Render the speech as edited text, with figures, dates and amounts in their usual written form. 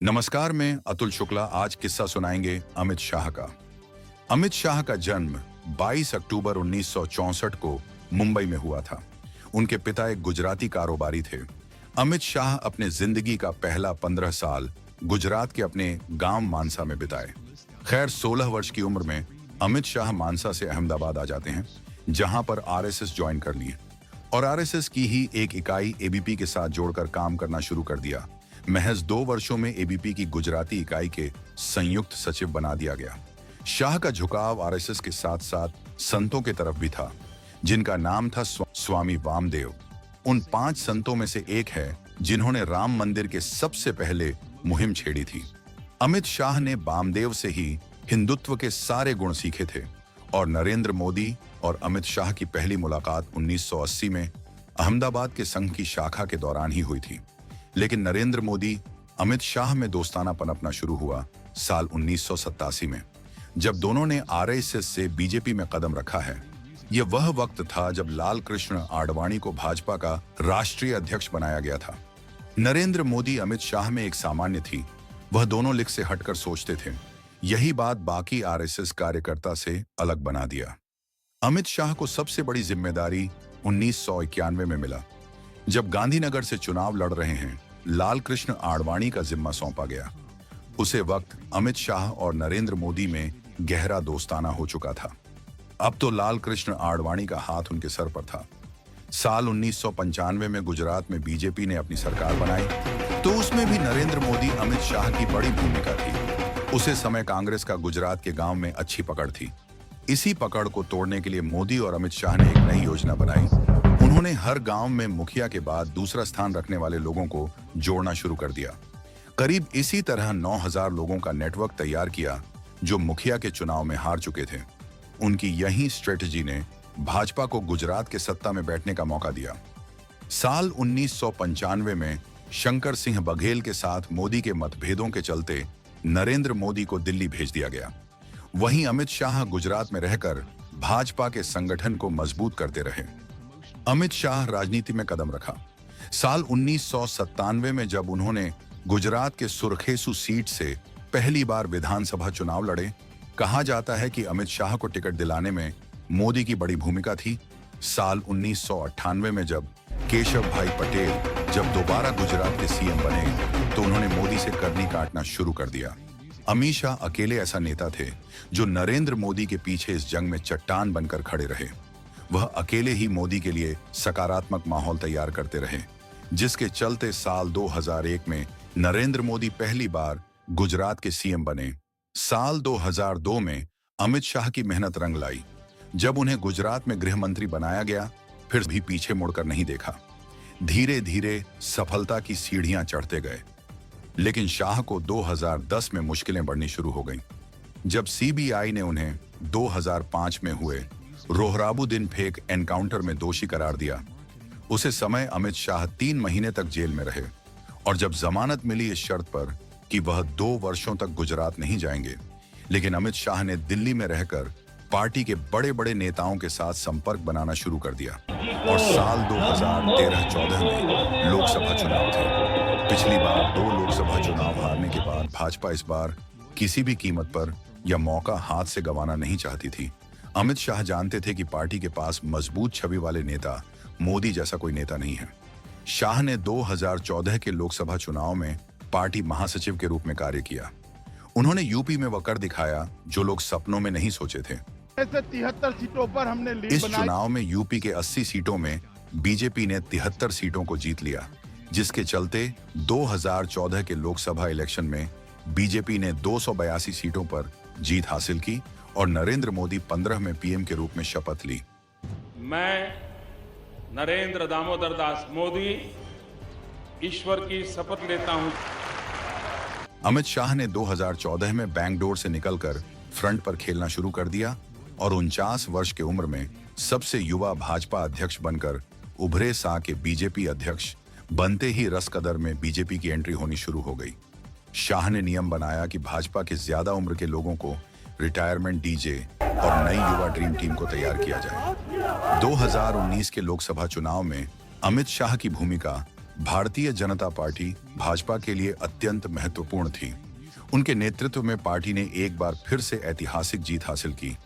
नमस्कार, मैं अतुल शुक्ला आज किस्सा सुनाएंगे अमित शाह का। अमित शाह का जन्म 22 अक्टूबर 1964 को मुंबई में हुआ था। उनके पिता एक गुजराती कारोबारी थे। अमित शाह अपने जिंदगी का पहला 15 साल गुजरात के अपने गांव मानसा में बिताए। खैर 16 वर्ष की उम्र में अमित शाह मानसा से अहमदाबाद आ जाते हैं, जहां पर आरएसएस ज्वाइन कर लिए और आरएसएस की ही एक इकाई एबीपी के साथ जोड़कर काम करना शुरू कर दिया। महज 2 वर्षों में एबीपी की गुजराती इकाई के संयुक्त सचिव बना दिया गया। शाह का झुकाव आरएसएस के साथ साथ संतों की तरफ भी था, जिनका नाम था स्वामी वामदेव। उन 5 संतों में से एक है जिन्होंने राम मंदिर के सबसे पहले मुहिम छेड़ी थी। अमित शाह ने वामदेव से ही हिंदुत्व के सारे गुण सीखे थे और नरेंद्र मोदी और अमित शाह की पहली मुलाकात 1980 में अहमदाबाद के संघ की शाखा के दौरान ही हुई थी। लेकिन नरेंद्र मोदी अमित शाह में दोस्ताना पनपना शुरू हुआ साल 1987 में, जब दोनों ने आरएसएस से बीजेपी में कदम रखा है। यह वह वक्त था जब लाल कृष्ण आडवाणी को भाजपा का राष्ट्रीय अध्यक्ष बनाया गया था। नरेंद्र मोदी अमित शाह में एक सामान्य थी, वह दोनों लिख से हटकर सोचते थे। यही बात बाकी आरएसएस कार्यकर्ता से अलग बना दिया। अमित शाह को सबसे बड़ी जिम्मेदारी 1991 में मिला, जब गांधीनगर से चुनाव लड़ रहे हैं लाल कृष्ण आडवाणी का जिम्मा सौंपा गया। उसे वक्त अमित शाह और नरेंद्र मोदी में गहरा दोस्ताना हो चुका था। अब तो लाल कृष्ण आडवाणी का हाथ उनके सर पर था। साल 1995 में गुजरात में बीजेपी ने अपनी सरकार बनाई, तो उसमें भी नरेंद्र मोदी अमित शाह की बड़ी भूमिका थी। उसे समय कांग्रेस का गुजरात के गांव में अच्छी पकड़ थी। इसी पकड़ को तोड़ने के लिए मोदी और अमित शाह ने एक नई योजना बनाई। उन्होंने हर गांव में मुखिया के बाद दूसरा स्थान रखने वाले लोगों को जोड़ना शुरू कर दिया। करीब इसी तरह 9000 लोगों का नेटवर्क तैयार किया जो मुखिया के चुनाव में हार चुके थे। उनकी यही स्ट्रेटजी ने भाजपा को गुजरात के सत्ता में बैठने का मौका दिया। साल 1995 में शंकर सिंह बघेल के साथ मोदी के मतभेदों के चलते नरेंद्र मोदी को दिल्ली भेज दिया गया। वहीं अमित शाह गुजरात में रहकर भाजपा के संगठन को मजबूत करते रहे। अमित शाह राजनीति में कदम रखा। साल 1997 में जब उन्होंने गुजरात के सुरखेसु सीट से पहली बार विधानसभा चुनाव लड़े, कहा जाता है कि अमित शाह को टिकट दिलाने में मोदी की बड़ी भूमिका थी। साल 1998 में जब केशव भाई पटेल जब दोबारा गुजरात के सीएम बने, तो उन्होंने मोदी से करनी काटना शुरू कर दिया। अमित शाह अकेले ऐसा नेता थे जो नरेंद्र मोदी के पीछे इस जंग में चट्टान बनकर खड़े रहे। वह अकेले ही मोदी के लिए सकारात्मक माहौल तैयार करते रहे, जिसके चलते साल 2001 में नरेंद्र मोदी पहली बार गुजरात के सीएम बने। साल 2002 में अमित शाह की मेहनत रंग लाई। जब उन्हें गुजरात में गृह मंत्री बनाया गया, फिर भी पीछे मुड़कर नहीं देखा। धीरे धीरे सफलता की सीढ़ियां चढ़ते गए। लेकिन शाह को 2010 में मुश्किलें बढ़नी शुरू हो गईं, जब सीबीआई ने उन्हें 2005 में हुए रोहराबुद्दीन फेक एनकाउंटर में दोषी करार दिया। उसे समय अमित शाह 3 महीने तक जेल में रहे और जब जमानत मिली इस शर्त पर कि वह 2 वर्षों तक गुजरात नहीं जाएंगे, लेकिन अमित शाह ने दिल्ली में रहकर पार्टी के बड़े बड़े नेताओं के साथ संपर्क बनाना शुरू कर दिया। और साल 2013-14 में लोकसभा चुनाव थे। पिछली बार 2 लोकसभा चुनाव हारने के बाद भाजपा इस बार किसी भी कीमत पर यह मौका हाथ से गंवाना नहीं चाहती थी। अमित शाह जानते थे कि पार्टी के पास मजबूत छवि वाले नेता मोदी जैसा कोई नेता नहीं है। शाह ने 2014 के लोकसभा चुनाव में पार्टी महासचिव के रूप में कार्य किया। उन्होंने यूपी में वह कर दिखाया जो लोग सपनों में नहीं सोचे थे। 73 सीटों पर हमने लीड इस बनाई। चुनाव में यूपी के 80 सीटों में बीजेपी ने 73 सीटों को जीत लिया, जिसके चलते 2014 के लोकसभा इलेक्शन में बीजेपी ने 282 सीटों पर जीत हासिल की और नरेंद्र मोदी 15 में पीएम के रूप में शपथ ली। मैं नरेंद्र दामोदर दास मोदी ईश्वर की शपथ लेता हूं। अमित शाह ने 2014 में बैंकडोर से निकलकर फ्रंट पर खेलना शुरू कर दिया और 49 वर्ष की उम्र में सबसे युवा भाजपा अध्यक्ष बनकर उभरे। सा के बीजेपी अध्यक्ष बनते ही रसकदर में बीजेपी की एंट्री होनी शुरू हो गई। शाह ने नियम बनाया कि भाजपा के ज्यादा उम्र के लोगों को रिटायरमेंट डीजे और नई युवा ड्रीम टीम को तैयार किया जाए। 2019 के लोकसभा चुनाव में अमित शाह की भूमिका भारतीय जनता पार्टी भाजपा के लिए अत्यंत महत्वपूर्ण थी। उनके नेतृत्व में पार्टी ने एक बार फिर से ऐतिहासिक जीत हासिल की।